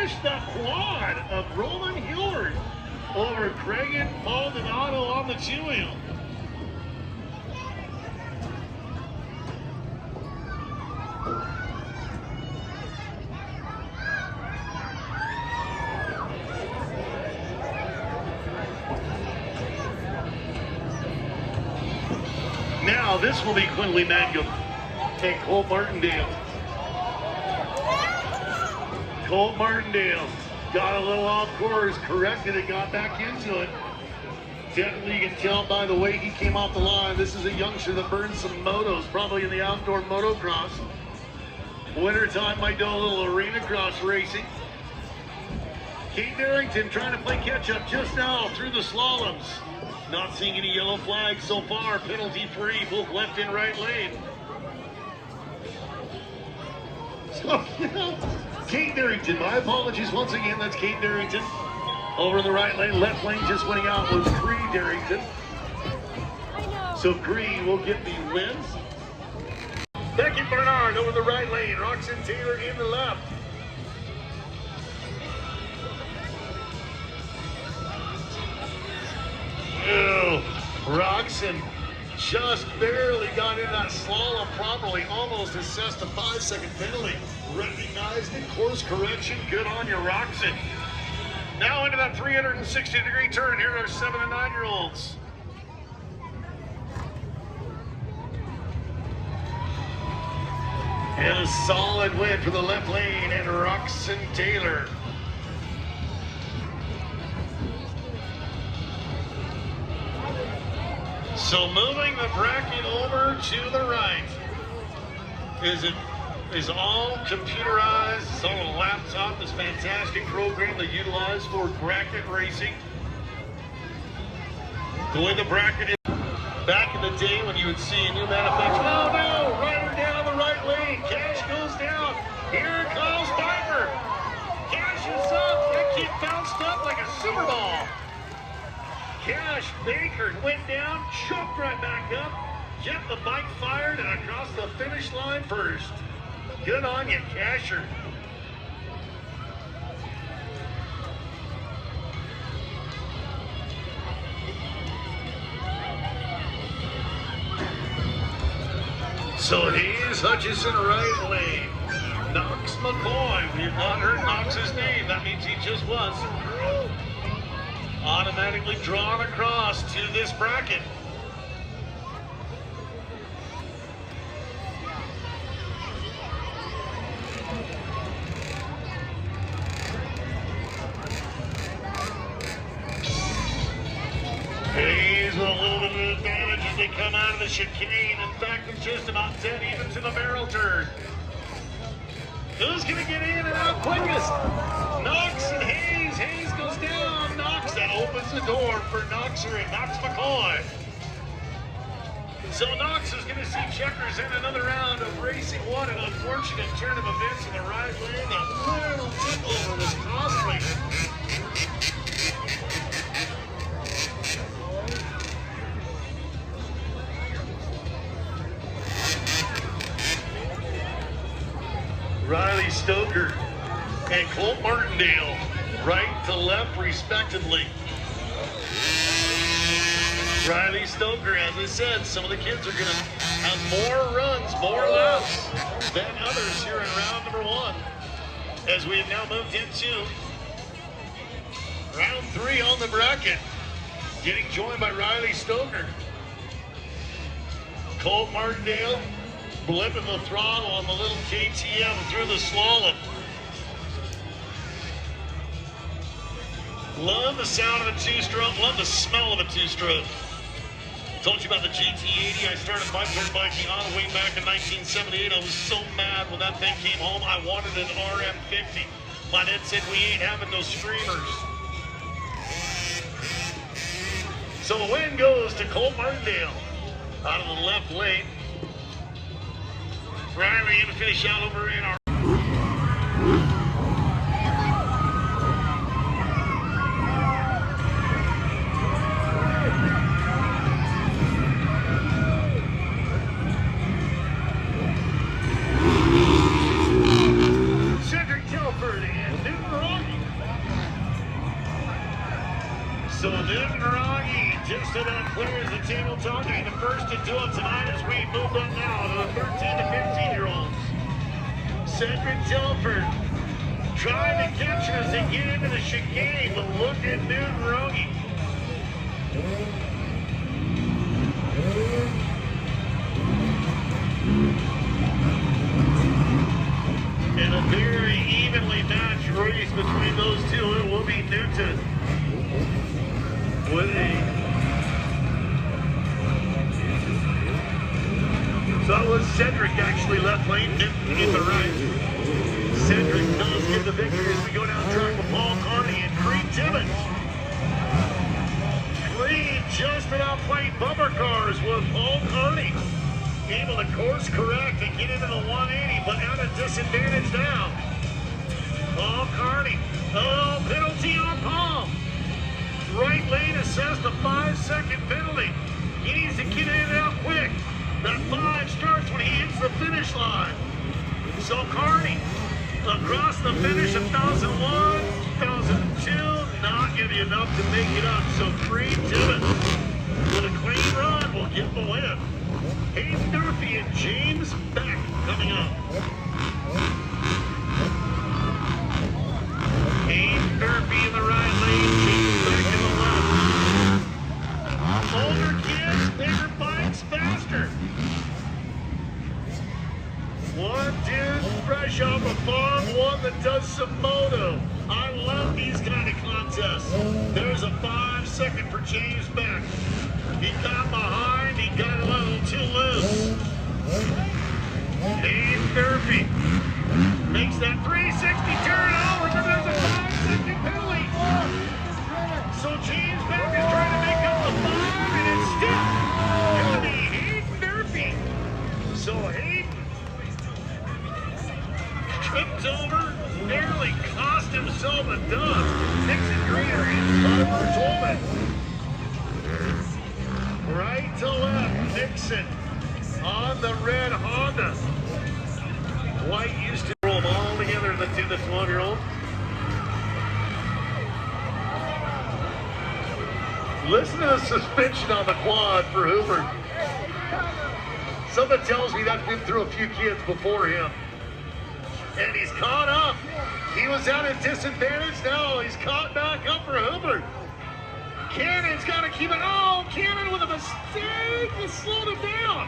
finish the quad of Roland Heward over Craig Maldonado on the two-wheel. Now this will be Quinley Mangum and Colt Martindale. Colt Martindale got a little off course, corrected it, got back into it. Definitely you can tell by the way he came off the line. This is a youngster that burned some motos, probably in the outdoor motocross. Wintertime might do a little arena cross racing. Kate Darrington trying to play catch up just now through the slaloms. Not seeing any yellow flags so far, penalty free, both left and right lane. So, Kate Darrington, my apologies once again, that's Kate Darrington. Over in the right lane, left lane just winning out was Cree Darrington. So Cree will get the wins. Becky Bernard over the right lane, Roxanne Taylor in the left. Oh, Roxanne just barely got in that slalom properly, almost assessed a 5-second penalty. Recognized it, course correction, good on you, Roxanne. Now into that 360-degree turn, here are 7 and 9-year-olds. And a solid win for the left lane and Roxanne Taylor. So moving the bracket over to the right is all computerized. It's on a laptop. This fantastic program they utilize for bracket racing. The way the bracket is back in the day when you would see a new manufacturer. Oh no! Rider down the right lane. Cash goes down. Here comes Piper. Cash is up. That kid bounced up like a Super Ball. Cash Baker went down, choked right back up, kept the bike fired and across the finish line first. Good on you, Casher. So here's Hutchison right lane. Knox McCoy. We have not heard Knox's name. That means he just was. Automatically drawn across to this bracket. Hayes with a little bit of advantage as they come out of the chicane. In fact, it's just about dead even to the barrel turn. Who's going to get in and out quickest? Knox and Hayes. Hayes goes down. Knox, that opens the door for Knoxer and Knox McCoy. So Knox is going to see checkers in another round of racing. What an unfortunate turn of events in the right lane. That little tip over was costly. Riley Stoker and Colt Martindale, right to left respectively. Riley Stoker, as I said, some of the kids are going to have more runs, more laps than others here in round number 1. As we have now moved into round 3 on the bracket, getting joined by Riley Stoker. Colt Martindale blipping the throttle on the little KTM through the slalom. Love the sound of a two-stroke, love the smell of a two-stroke. Told you about the GT80. I started bike biking on way back in 1978. I was so mad when that thing came home. I wanted an RM50. My dad said we ain't having no screamers. So the win goes to Colt Martindale out of the left lane. Riley going to finish out over in our Cedric Telford and Newton Rock So Newton Rogge just about clears the table talking the first to do it tonight as we move on now to the 13 to 15-year-olds. Cedric Telford trying to catch us and get into the chicane, but look at Newton Rogge. In a very evenly matched race between those two, it will be Newton with so it was Cedric actually left lane, Newton in the right. Cedric does get the victory as we go down track with Paul Carney and Creed Timmons. Creed just about playing bumper cars with Paul Carney. Able to course correct and get into the 180, but at a disadvantage now. Paul Carney. Oh, penalty on Paul. Right lane assessed a 5-second penalty. He needs to get in and out quick. That 5 starts when he hits the finish line. So Carney across the finish, 1,001, 1,002, not going to be enough to make it up. So Creed Timmons with a clean run will get the win. Hayden Murphy and James Beck coming up. Hayden Murphy in the right lane, James Beck in the left. Older kids, bigger bikes, faster. One dude fresh off a farm, one that does some moto. I love these kind of contests. There's a 5-second for James Beck. He got behind, he got a little too loose. Dave Murphy makes that 360 turn over, but there's a 5-second penalty. So James Beck is trying to make up the 5, and it's still going to be Hayden Murphy. So Hayden tripped over, nearly cost himself a dub. Nixon Greener and Carver Tolman. Right to left, Nixon on the red Honda. White used to roll them all together in the 2 to 12-year-old. Listen to the suspension on the quad for Hoover. Something tells me that's been through a few kids before him. And he's caught up. He was at a disadvantage. Now he's caught back up for Hoover. Cannon's got to keep it. Oh, Cannon with a mistake. He slowed him down.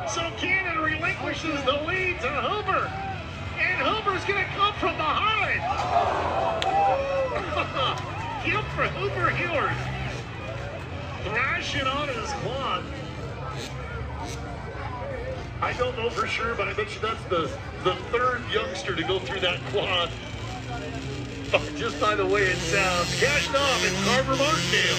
So Cannon relinquishes the lead to Hoover. And Hoover's going to come from behind. Guilt for Hoover Healers. Thrashing on his quad. I don't know for sure, but I bet you that's the third youngster to go through that quad. Just by the way it sounds. Cashed off in Carver Martindale.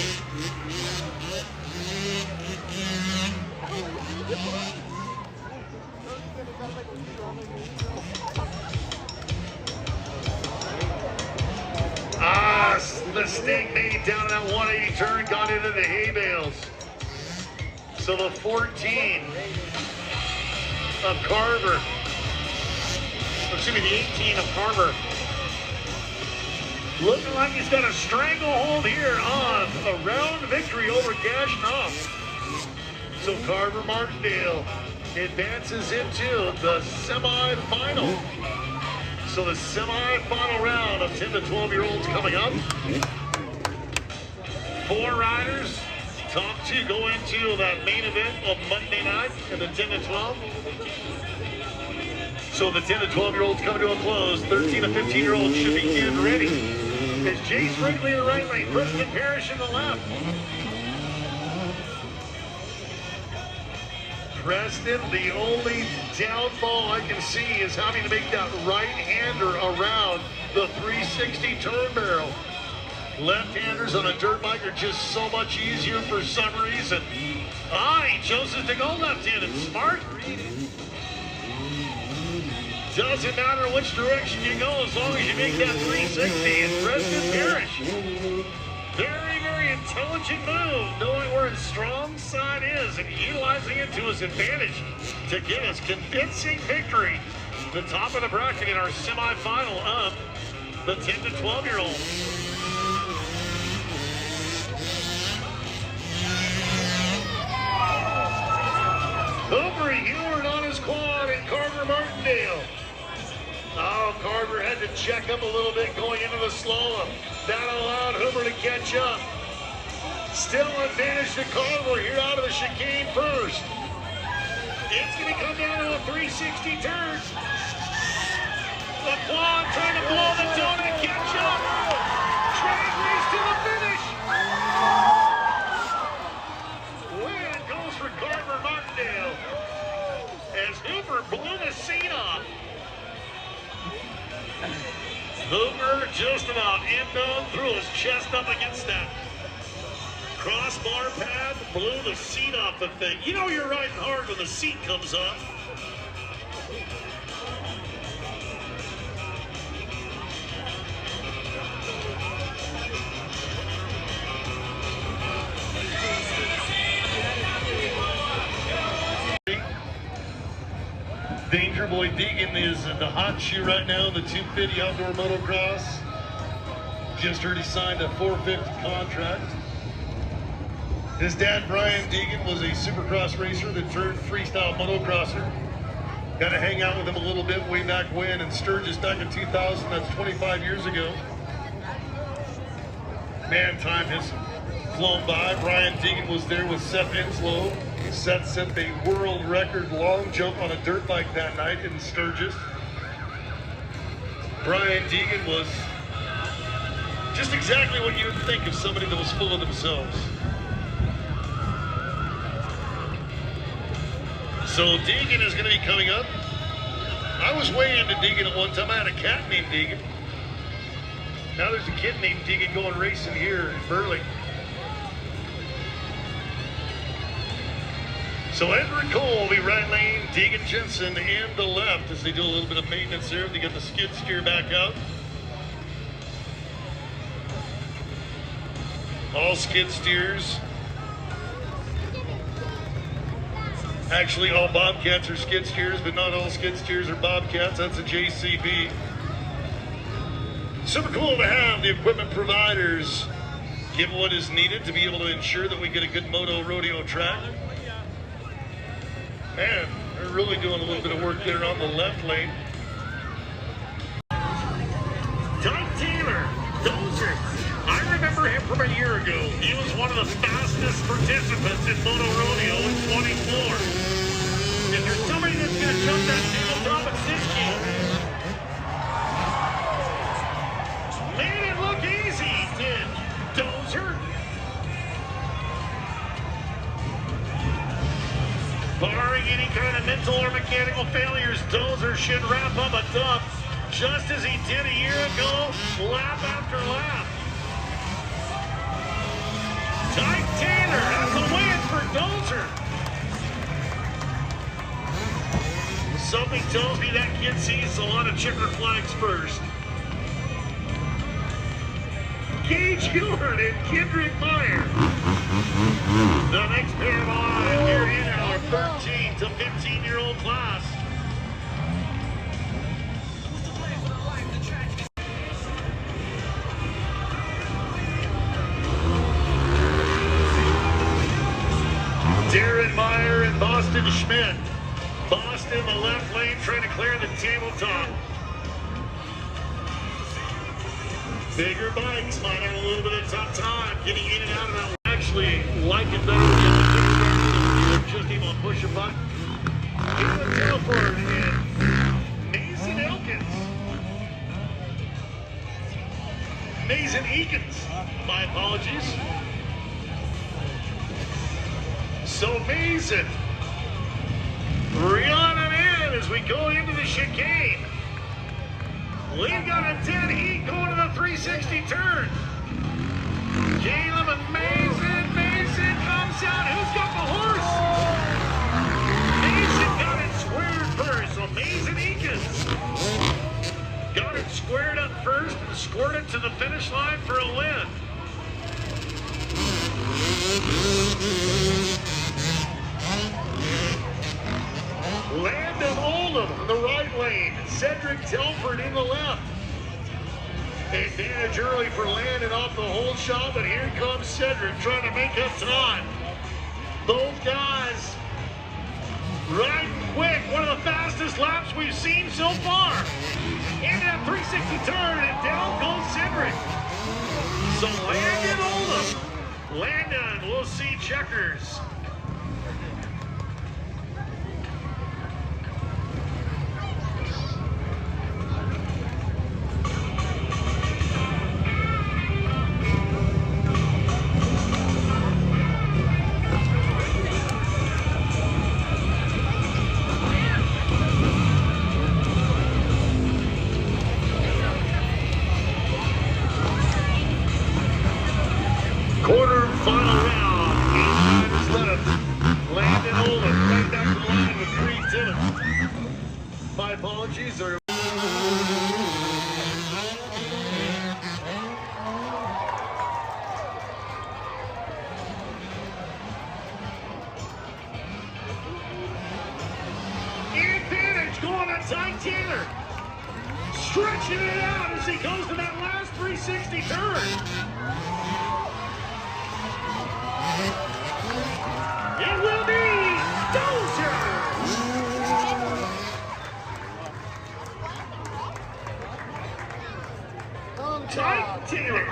Mistake made down that 180 turn, got into the hay bales. So the 14 of Carver, excuse me, the 18 of Carver, looking like he's got a stranglehold here on a round victory over Gashnoff. So Carver Martindale advances into the semifinal. So the semi-final round of 10 to 12-year-olds coming up. 4 riders, top 2 go into that main event of Monday night in the 10 to 12. So the 10 to 12-year-olds coming to a close. 13 to 15-year-olds should be getting ready. As Jace Wrigley in the right lane, Preston Parrish in the left. Preston, the only downfall I can see is having to make that right-hander around the 360 turn barrel. Left-handers on a dirt bike are just so much easier for some reason. He chooses to go left-handed. Smart. Doesn't matter which direction you go as long as you make that 360. And Preston Parrish. Very, very intelligent move, knowing where his strong side is and utilizing it to his advantage to get his convincing victory. The top of the bracket in our semifinal of the 10 to 12-year-olds. Carver Martindale. Oh, Carver had to check up a little bit going into the slalom. That allowed Hoover to catch up. Still advantage to Carver here out of the chicane first. It's going to come down to a 360 turn. LaQuan trying to blow the donut, catch up. Drag race to the finish. Win goes for Carver Martindale as Hoover blew the seat off. Hoover just about inbound, threw his chest up against that crossbar pad, blew the seat off the thing. You know you're riding hard when the seat comes off. Danger Boy Deegan is the hot shoe right now in the 250 outdoor motocross. Just heard he signed a 450 contract. His dad, Brian Deegan, was a supercross racer that turned freestyle motocrosser. Got to hang out with him a little bit way back when in Sturgis back in 2000. That's 25 years ago. Man, time has flown by. Brian Deegan was there with Seth Inslow. Seth set the world record long jump on a dirt bike that night in Sturgis. Brian Deegan was just exactly what you would think of somebody that was full of themselves. So Deegan is going to be coming up. I was way into Deegan at one time. I had a cat named Deegan. Now there's a kid named Deegan going racing here in Burley. So Edward Cole will be right lane, Deegan Jensen in the left as they do a little bit of maintenance here. They get the skid steer back out. All skid steers. Actually, all Bobcats are skid steers, but not all skid steers are Bobcats. That's a JCB. Super cool to have the equipment providers give what is needed to be able to ensure that we get a good moto rodeo track. Man, they're really doing a little bit of work there on the left lane. Doug Taylor, Dozer. I remember him from a year ago. He was one of the fastest participants in moto rodeo in 24. If there's somebody that's going to jump that tabletop at 60, made it look easy, did Dozer. Barring any kind of mental or mechanical failures, Dozer should wrap up a dub just as he did a year ago, lap after lap. Ty Taylor has a win for Dozer. Something tells me that kid sees a lot of checker flags first. Gage Heward and Kendrick Meyer. The next pair of eyes here in our 13 to 15-year-old class. Darren Meyer and Boston Schmidt. Boston, the left lane, trying to clear the tabletop. Bigger bikes might have a little bit of tough time getting in and out of that. Actually, like it better when you have just able to push a button. Caleb Telford and Mason Elkins. Mason Eakins. My apologies. So Mason, reeling in as we go into the chicane. We've got a dead heat going to the 360 turn. Caleb and Mason comes out. Who's got the horse? Mason got it squared first. So Mason Eakins got it squared up first and scored it to the finish line for a win. Landon Oldham in the right lane. Cedric Telford in the left. Advantage early for Landon off the hold shot, but here comes Cedric trying to make up time. Both guys Right quick, one of the fastest laps we've seen so far. Into that 360 turn, and down goes Cedric. So Landon Oldham. Landon, we'll see checkers. Quarter final round, 8 minutes left. Landon Oldham right back to the line with 3 tenths. My apologies. Advantage going on Ty Taylor. Stretching it out as he goes to that last 360 turn. It will be Dozier! Ty Taylor.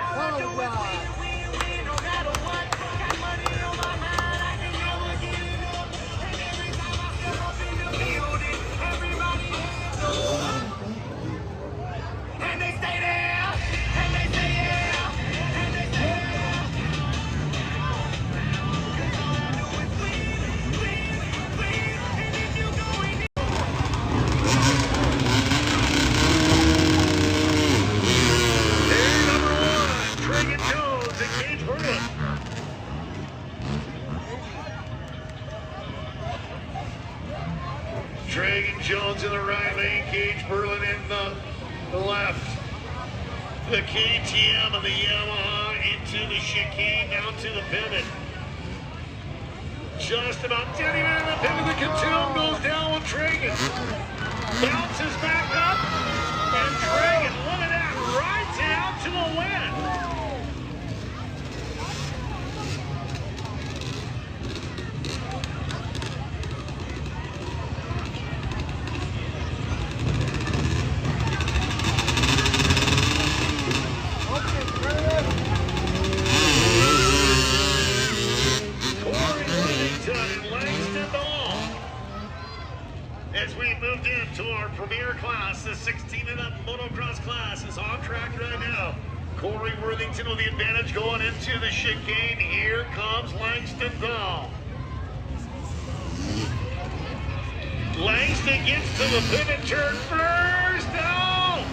And they stay there, and they stay there, and they stay there. Dragon Jones in the right lane, Gage Berlin in the left. The KTM and the Yamaha into the chicane, down to the pivot. Just about 10 minutes of the pivot, the Katoon goes down with Dragon. Bounces back up, and Dragon, look at that, rides it out to the win. As we moved into our premier class, the 16 and up motocross class is on track right now. Corey Worthington with the advantage going into the chicane. Here comes Langston Dahl. Langston gets to the pivot turn first. No!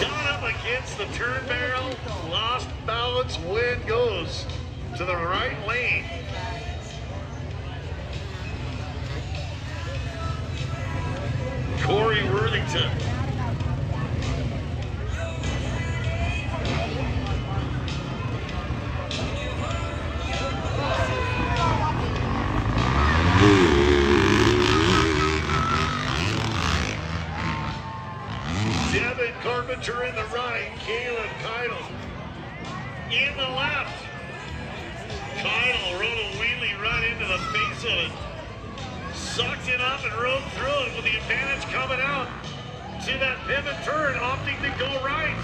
Down up against the turn barrel. Lost balance. Wind goes to the right lane. Corey Worthington. Devin Carpenter in the right, Caleb Keidel in the left. Keidel rode a wheelie right into the face of it. Sucked it up and rode through it with the advantage coming out to that pivot turn, opting to go right.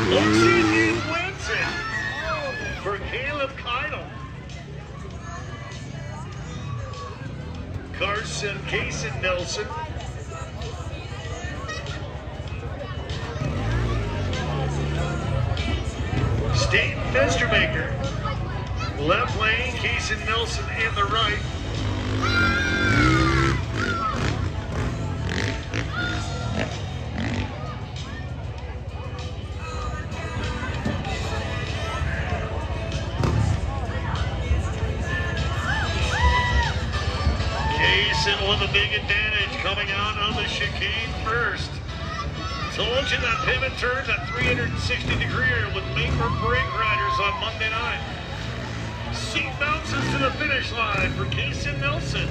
Looks it and wins it for Caleb Keidel. Carson Kaysen Nelson. Staten Mestermaker. Left lane, Kaysen Nelson in the right. Kaysen with a big advantage coming out on the chicane first. Told you that pivot turns at 360 degrees would make or break riders on Monday night. Seat bounces to the finish line for Kaysen Nelson.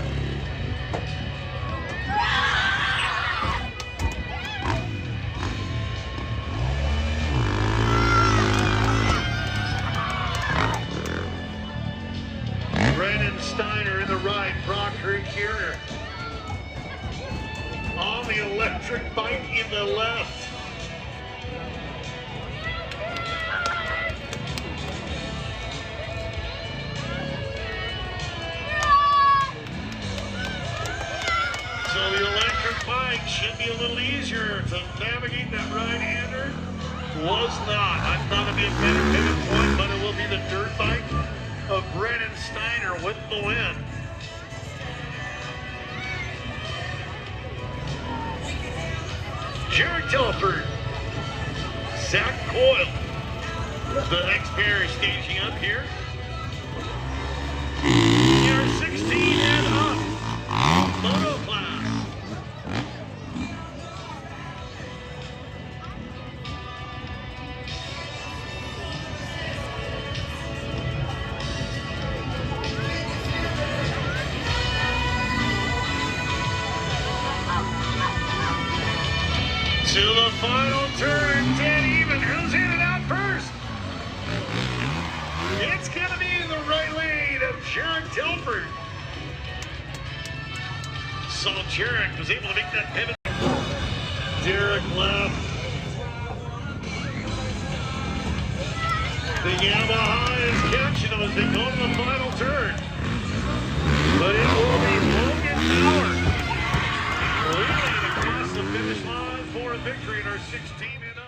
Brandon the left. So the electric bike should be a little easier to navigate that right-hander. Was not. I thought it'd be a better pivot point, but it will be the dirt bike of Brennan Steiner with the win. Jared Telford, Zach Coyle, the next pair is staging up here. We are 16 and up, moto class. To the final turn, dead even. Who's in and out first? It's going to be in the right lane of Jared Telford. So Jared was able to make that pivot. Derek left. The Yamaha is catching them as they go to the final turn. But it will be Logan Power leading across the finish line for a victory in our 16 and 0.